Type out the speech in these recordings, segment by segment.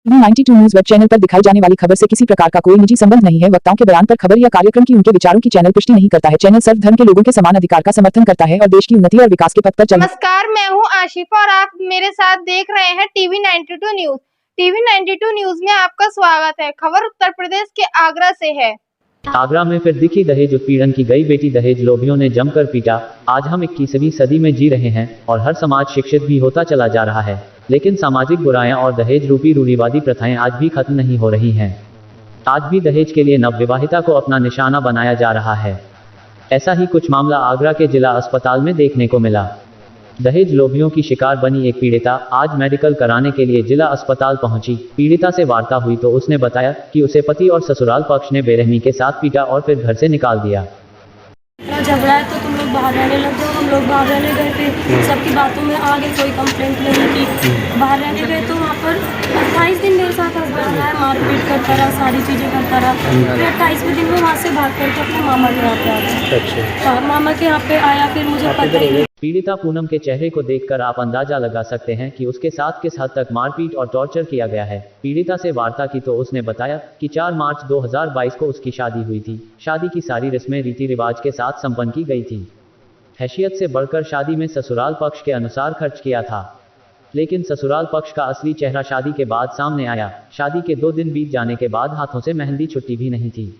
TV 92 news web channel पर दिखाई जाने वाली खबर से किसी प्रकार का कोई निजी संबंध नहीं है। वक्ताओं के बयान पर खबर या कार्यक्रम की उनके विचारों की चैनल पुष्टि नहीं करता है। चैनल सर्व धर्म के लोगों के समान अधिकार का समर्थन करता है और देश की उन्नति और विकास के पथ पर चलने। नमस्कार, मैं हूं आशिफा और आप मेरे साथ देख रहे हैं टीवी 92 न्यूज। टीवी 92 न्यूज में आपका स्वागत है। खबर उत्तर प्रदेश के आगरा से है। आगरा में फिर दिखी दहेज उत्पीड़न की गई बेटी, दहेज लोभियों ने जमकर पीटा। आज हम 21वीं सदी में जी रहे हैं और हर समाज शिक्षित भी होता चला जा रहा है, लेकिन सामाजिक बुराइयां और दहेज रूपी रूढ़िवादी प्रथाएं आज भी खत्म नहीं हो रही हैं। आज भी दहेज के लिए नवविवाहिता को अपना निशाना बनाया जा रहा है। ऐसा ही कुछ मामला आगरा के जिला अस्पताल में देखने को मिला। दहेज लोभियों की शिकार बनी एक पीड़िता आज मेडिकल कराने के लिए जिला अस्पताल पहुंची। पीड़िता से वार्ता हुई तो उसने बताया कि उसे पति और ससुराल पक्ष ने बेरहमी के साथ पीटा और फिर घर से निकाल दिया। झगड़ा है तो तुम लोग बाहर रहने लग जाओ। हम लोग बाहर रहने गए थे, सबकी बातों में आ गए, कोई कंप्लेंट नहीं की। बाहर रहने गए तो वहाँ पर 28 दिन मेरे साथ हस्बैंड रहा है, मारपीट करता रहा, सारी चीज़ें करता रहा। फिर 28वें दिन में वहाँ से भाग करके अपने मामा के यहाँ पे आ गया। मामा के यहाँ पे आया, फिर मुझे पता ही नहीं। पीड़िता पूनम के चेहरे को देखकर आप अंदाजा लगा सकते हैं कि उसके साथ किस हद तक मारपीट और टॉर्चर किया गया है। पीड़िता से वार्ता की तो उसने बताया कि 4 मार्च 2022 को उसकी शादी हुई थी। शादी की सारी रस्में रीति रिवाज के साथ संपन्न की गई थी। हैसियत से बढ़कर शादी में ससुराल पक्ष के अनुसार खर्च किया था, लेकिन ससुराल पक्ष का असली चेहरा शादी के बाद सामने आया। शादी के 2 दिन बीत जाने के बाद हाथों से मेहंदी छुट्टी भी नहीं थी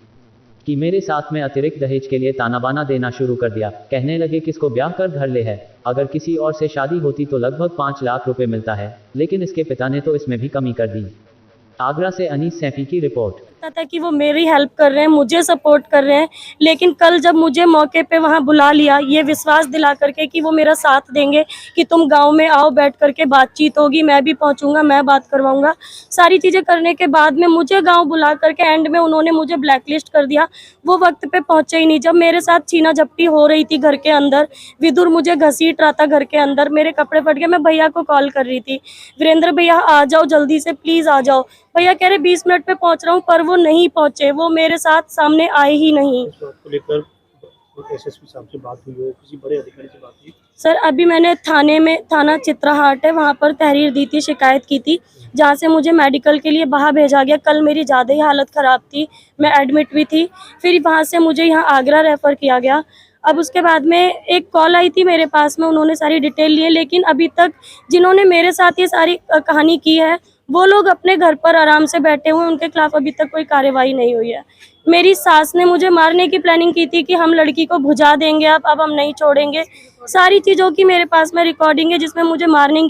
कि मेरे साथ में अतिरिक्त दहेज के लिए ताना बाना देना शुरू कर दिया। कहने लगे किसको ब्याह कर घर ले है, अगर किसी और से शादी होती तो लगभग 5 लाख रुपए मिलता है, लेकिन इसके पिता ने तो इसमें भी कमी कर दी। आगरा से अनीस सैफी की रिपोर्ट। था कि वो मेरी हेल्प कर रहे हैं, मुझे सपोर्ट कर रहे हैं, लेकिन कल जब मुझे मौके पे वहाँ बुला लिया, ये विश्वास दिला करके कि वो मेरा साथ देंगे, कि तुम गांव में आओ, बैठ करके बातचीत होगी, मैं भी पहुंचूंगा, मैं बात करवाऊंगा, सारी चीज़ें करने के बाद में मुझे गांव बुला करके एंड में उन्होंने मुझे ब्लैकलिस्ट कर दिया। वो वक्त पे पहुंचे ही नहीं। जब मेरे साथ छीना झपटी हो रही थी घर के अंदर, विदुर मुझे घसीट रहा था घर के अंदर, मेरे कपड़े फट गए। मैं भैया को कॉल कर रही थी, वीरेंद्र भैया आ जाओ जल्दी से, प्लीज़ आ जाओ। भैया कह रहे 20 मिनट पे पहुंच रहा हूँ, पर वो नहीं पहुंचे, वो मेरे साथ सामने आए ही नहीं। लेकर एसएसपी साहब से बात हुई हो, किसी बड़े अधिकारी से बात हुई? सर अभी मैंने थाना चित्राहाट है, वहाँ पर तहरीर दी थी, शिकायत की थी, जहाँ से मुझे मेडिकल के लिए बाहर भेजा गया। कल मेरी ज़्यादा ही हालत ख़राब थी, मैं एडमिट भी थी। फिर वहाँ से मुझे यहाँ आगरा रेफ़र किया गया। अब उसके बाद में एक कॉल आई थी मेरे पास में, उन्होंने सारी डिटेल ली है, लेकिन अभी तक जिन्होंने मेरे साथ ये सारी कहानी की है वो लोग अपने घर पर आराम से बैठे हुए, उनके खिलाफ अभी तक कोई कार्रवाई नहीं हुई है। मेरी सास ने मुझे मारने की प्लानिंग की थी कि हम लड़की को भुजा देंगे, अब हम नहीं छोड़ेंगे। सारी चीज़ों की मेरे पास में रिकॉर्डिंग है जिसमें मुझे मारने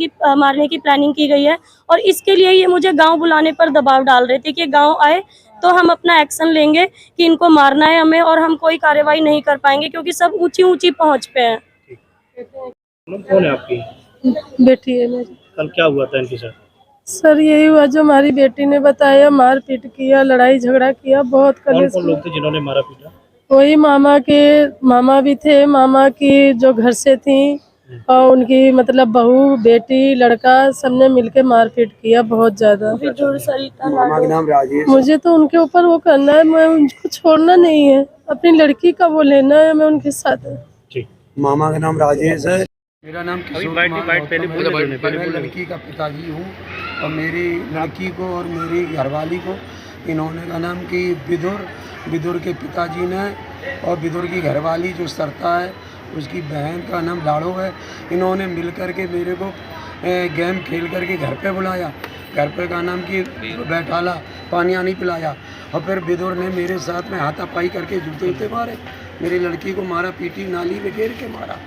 की प्लानिंग की गई है, और इसके लिए ये मुझे गांव बुलाने पर दबाव डाल रहे थे कि गांव आए तो हम अपना एक्शन लेंगे, कि इनको मारना है हमें, और हम कोई कार्रवाई नहीं कर पाएंगे क्योंकि सब ऊंची पहुंच पे हैं। कौन है आपकी बेटी है मेरी। कल क्या हुआ था इनके साथ? सर यही हुआ जो हमारी बेटी ने बताया, मारपीट किया, लड़ाई झगड़ा किया, बहुत कौन कौन लोग थे जिन्होंने मारा पीटा? वही मामा भी थे, मामा की जो घर से थी, और उनकी मतलब बहू, बेटी, लड़का, सबने मिलके मारपीट किया बहुत ज्यादा। मामा का नाम राजेश। मुझे तो उनके ऊपर वो करना है, मैं उनको छोड़ना नहीं है, अपनी लड़की का वो लेना है, मैं उनके साथ है। मामा का नाम राजेश है। मेरा नाम मैं लड़की का पिताजी हूँ, और मेरी लड़की को और मेरी घरवाली को इन्होंने का नाम कि विदुर के पिताजी ने, और विदुर की घरवाली जो सरता है उसकी बहन का नाम लाड़ो है। इन्होंने मिल कर के मेरे को गेम खेल करके घर पे बुलाया, घर पे का नाम कि बैठाला, पानी आनी पिलाया, और फिर विदुर ने मेरे साथ में हाथापाई करके जूते मारे, मेरी लड़की को मारा, पीटी, नाली में घेर के मारा।